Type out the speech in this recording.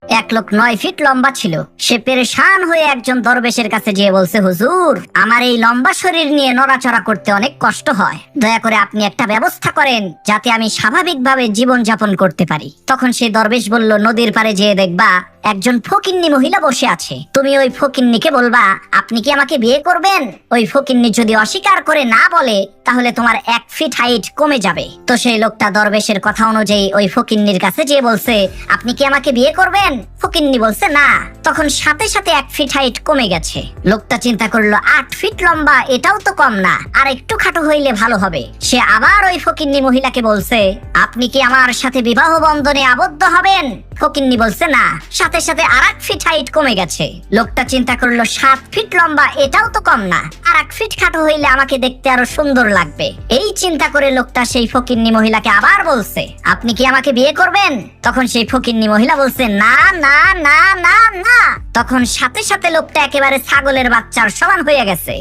এক লোক 9 ফিট লম্বা ছিল। সে পেরেশান হয়ে একজন দরবেশের কাছে গিয়ে বলছে, হুজুর, আমার এই লম্বা শরীর নিয়ে নড়াচড়া করতে অনেক কষ্ট হয়, দয়া করে আপনি একটা ব্যবস্থা করেন যাতে আমি স্বাভাবিকভাবে জীবন যাপন করতে পারি। তখন সেই দরবেশ বলল, নদীর পাড়ে যেয়ে দেখবা একজন ফকিন্নি মহিলা বসে আছে, তুমি ওই ফকিন্নিকে বলবা আপনি কি আমাকে বিয়ে করবেন। ওই ফকিন্নি যদি অস্বীকার করে না বলে তাহলে তোমার 1 ফিট হাইট কমে যাবে। তো সেই লোকটা দরবেশের কথা অনুযায়ী ওই ফকিন্নির কাছে যেয়ে বলছে, আপনি কি আমাকে বিয়ে করবেন। ফকিন্নি বলছে না। তখন সাথে সাথে 1 ফিট হাইট কমে গেছে। লোকটা চিন্তা করলো, 8 ফিট লম্বা, এটাও তো কম না, আর একটু খাটো হইলে ভালো হবে। সে আবার ওই ফকিন্নি মহিলাকে বলছে, আপনি কি আমার সাথে বিবাহ বন্ধনে আবদ্ধ হবেন। ফকিন্নি বলছে না। সাথে সাথে আর 1 ফিট হাইট কমে গেছে। লোকটা চিন্তা করলো, 7 ফিট লম্বা, এটাও তো কম না, আর 1 ফিট খাটো হইলে আমাকে দেখতে আরো সুন্দর লাগবে। এই চিন্তা করে লোকটা সেই ফকিন্নি মহিলাকে আবার বলছে, আপনি কি আমাকে বিয়ে করবেন। তখন সেই ফকিন্নি মহিলা বলছে, না না না না না। তখন সাথে সাথে লোকটা একেবারে ছাগলের বাচ্চার সমান হয়ে গেছে।